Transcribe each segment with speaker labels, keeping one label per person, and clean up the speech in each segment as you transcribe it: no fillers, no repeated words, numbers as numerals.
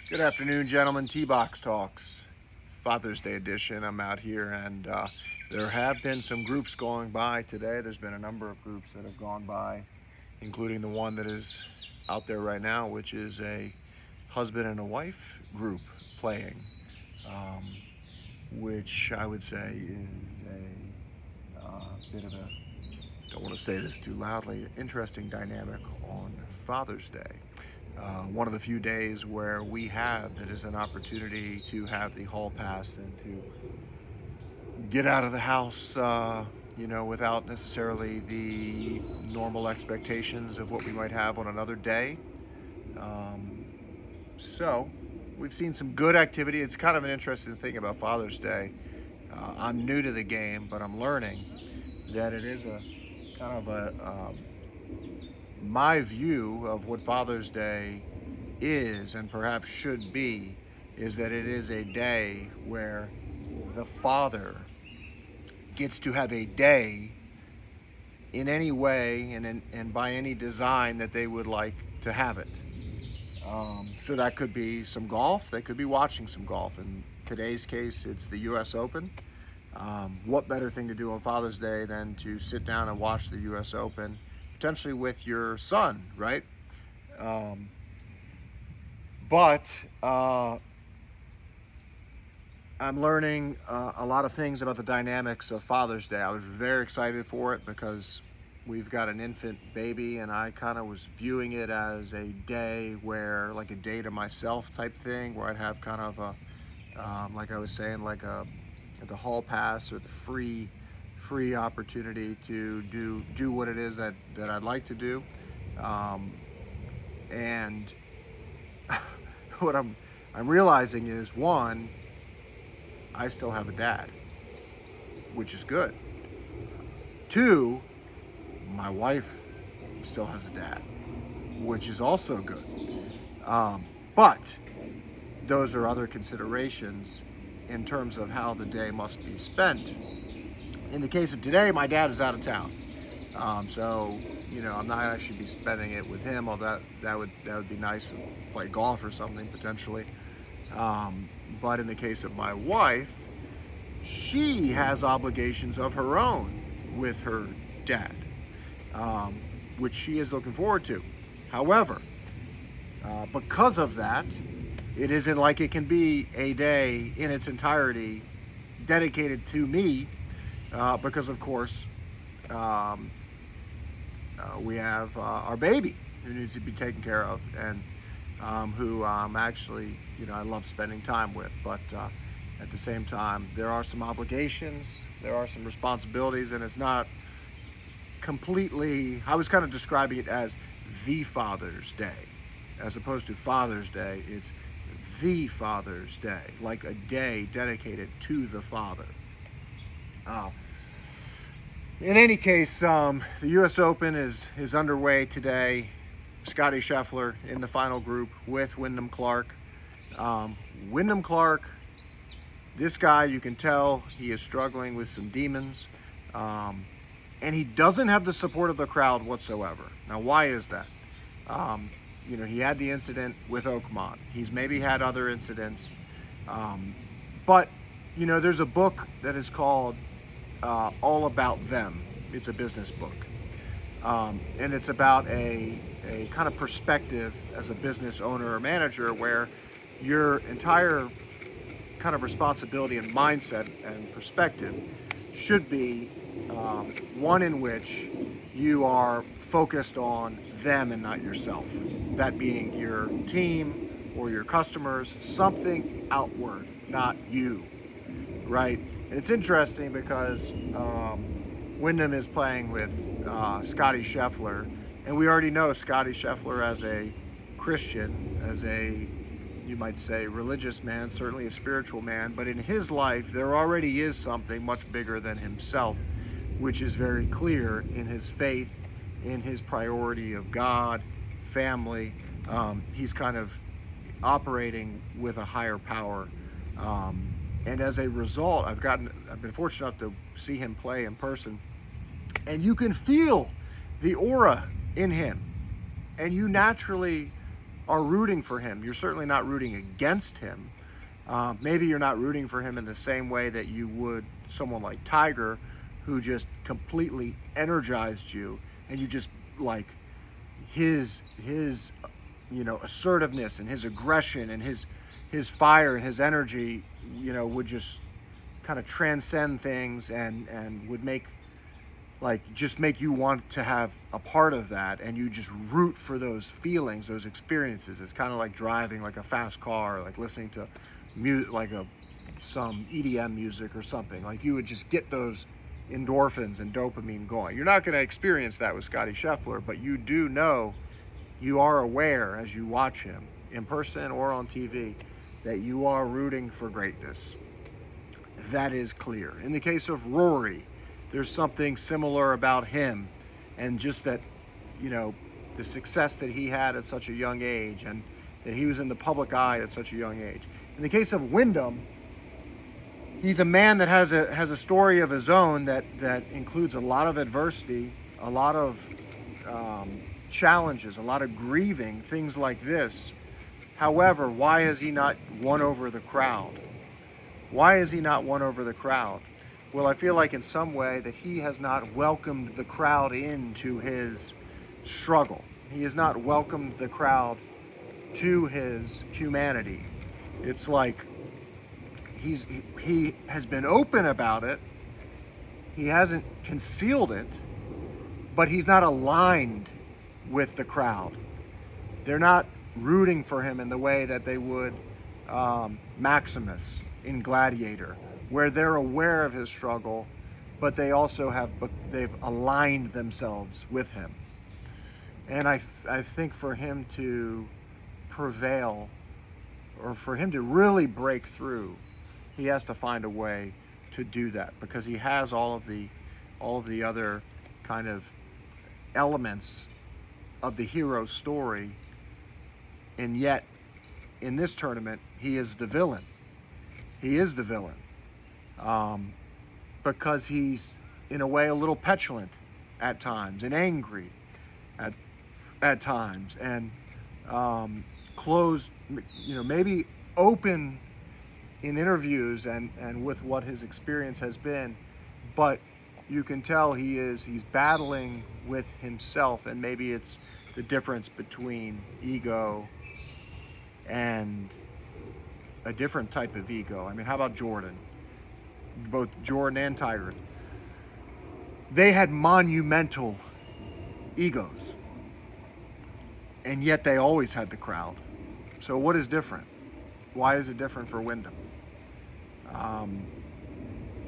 Speaker 1: Good afternoon, gentlemen. T-Box Talks, Father's Day edition. I'm out here, and there have been some groups going by today. There's been a number of groups that have gone by, including the one that is out there right now, which is a husband and a wife group playing, um, which I would say is a bit of a, don't want to say this too loudly, interesting dynamic on Father's Day. One of the few days where we have that is an opportunity to have the hall pass and to get out of the house, without necessarily the normal expectations of what we might have on another day. Um, so, we've seen some good activity. It's kind of an interesting thing about Father's Day. I'm new to the game, but I'm learning that it is a kind of my view of what Father's Day is and perhaps should be is that it is a day where the father gets to have a day in any way and by any design that they would like to have it. So that could be some golf. They could be watching some golf. In today's case, it's the U.S. Open. What better thing to do on Father's Day than to sit down and watch the U.S. Open, potentially with your son, right? But I'm learning a lot of things about the dynamics of Father's Day. I was very excited for it because we've got an infant baby, and I kind of was viewing it as a day where, like a day to myself type thing, where I'd have kind of a, like I was saying, like the hall pass or the free opportunity to do what it is that I'd like to do, and what I'm realizing is, one, I still have a dad, which is good. Two, my wife still has a dad, which is also good. But those are other considerations in terms of how the day must be spent. In the case of today, my dad is out of town, so I'm not actually be spending it with him. Although that would be nice to play golf or something potentially. But in the case of my wife, she has obligations of her own with her dad, which she is looking forward to. However, because of that, it isn't like it can be a day in its entirety dedicated to me, because of course we have our baby who needs to be taken care of, and who actually, I love spending time with. But at the same time, there are some obligations, there are some responsibilities, and it's not completely, I was kind of describing it as the Father's Day. As opposed to Father's Day, it's the Father's Day, like a day dedicated to the Father. In any case, the U.S. Open is underway today. Scottie Scheffler in the final group with Wyndham Clark. Wyndham Clark, this guy, you can tell he is struggling with some demons. And he doesn't have the support of the crowd whatsoever. Now, why is that? He had the incident with Oakmont. He's maybe had other incidents. But there's a book that is called All About Them. It's a business book. And it's about a kind of perspective as a business owner or manager where your entire kind of responsibility and mindset and perspective should be one in which you are focused on them and not yourself. That being your team or your customers, something outward, not you, right? And it's interesting because Wyndham is playing with Scottie Scheffler, and we already know Scottie Scheffler as a Christian, as a, you might say, religious man, certainly a spiritual man, but in his life there already is something much bigger than himself, which is very clear in his faith, in his priority of God, family. He's kind of operating with a higher power. And as a result, I've been fortunate enough to see him play in person, and you can feel the aura in him. And you naturally are rooting for him. You're certainly not rooting against him. Maybe you're not rooting for him in the same way that you would someone like Tiger, who just completely energized you, and you just like his assertiveness and his aggression and his fire and his energy, would just kind of transcend things and would make you want to have a part of that, and you just root for those feelings, those experiences. It's kind of like driving like a fast car, like listening to some EDM music or something. Like you would just get those endorphins and dopamine going. You're not going to experience that with Scottie Scheffler, but you do know, you are aware as you watch him in person or on TV, that you are rooting for greatness. That is clear. In the case of Rory, there's something similar about him, and just that, the success that he had at such a young age, and that he was in the public eye at such a young age. In the case of Wyndham, he's a man that has a story of his own that includes a lot of adversity, a lot of challenges, a lot of grieving, things like this. However, why has he not won over the crowd? Why has he not won over the crowd? Well, I feel like in some way that he has not welcomed the crowd into his struggle. He has not welcomed the crowd to his humanity. It's like he has been open about it. He hasn't concealed it, but he's not aligned with the crowd. They're not rooting for him in the way that they would Maximus in Gladiator, where they're aware of his struggle, but they also they've aligned themselves with him. And I think for him to prevail, or for him to really break through, he has to find a way to do that, because he has all of the other kind of elements of the hero story, and yet in this tournament he is the villain. He is the villain, because he's in a way a little petulant at times, and angry at times, and closed, maybe open in interviews and with what his experience has been, but you can tell he's battling with himself, and maybe it's the difference between ego and a different type of ego. I mean, how about Jordan? Both Jordan and Tiger, they had monumental egos, and yet they always had the crowd. So what is different? Why is it different for Wyndham?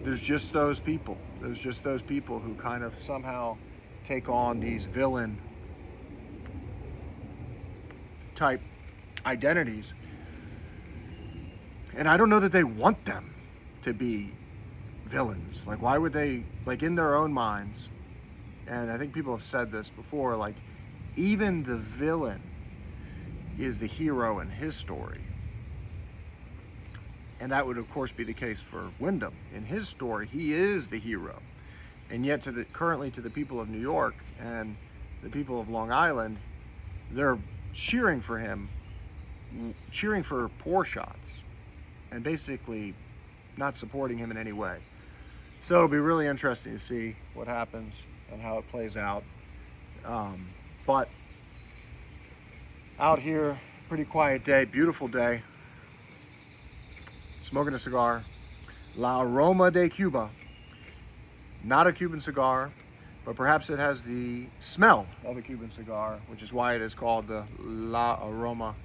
Speaker 1: There's just those people. There's just those people who kind of somehow take on these villain type identities. And I don't know that they want them to be villains. Like, why would they, like, in their own minds, and I think people have said this before, like, even the villain is the hero in his story. And that would, of course, be the case for Wyndham. In his story, he is the hero. And yet, currently to the people of New York and the people of Long Island, they're cheering for him, cheering for poor shots, and basically not supporting him in any way. So it'll be really interesting to see what happens and how it plays out. But out here, pretty quiet day, beautiful day. Smoking a cigar, La Aroma de Cuba. Not a Cuban cigar, but perhaps it has the smell of a Cuban cigar, which is why it is called the La Aroma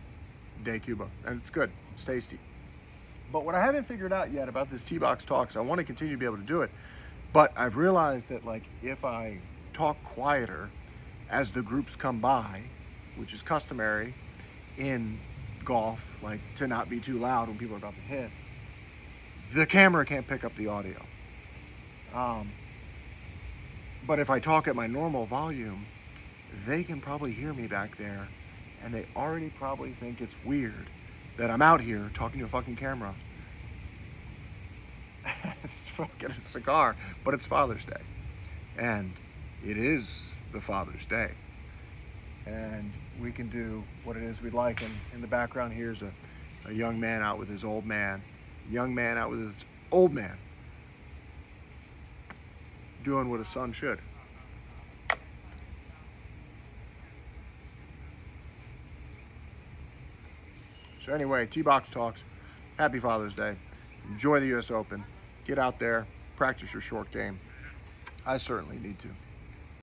Speaker 1: de Cuba. And it's good, it's tasty. But what I haven't figured out yet about this T-Box Talks, I want to continue to be able to do it, but I've realized that, like, if I talk quieter as the groups come by, which is customary in golf, like to not be too loud when people are about to hit, the camera can't pick up the audio. But if I talk at my normal volume, they can probably hear me back there, and they already probably think it's weird that I'm out here talking to a fucking camera. Smoking a cigar, but it's Father's Day. And it is the Father's Day. and we can do what it is we'd like. And in the background here is a young man out with his old man. Young man out with his old man. Doing what a son should. So anyway, T-Box Talks. Happy Father's Day. Enjoy the US Open. Get out there, practice your short game. I certainly need to.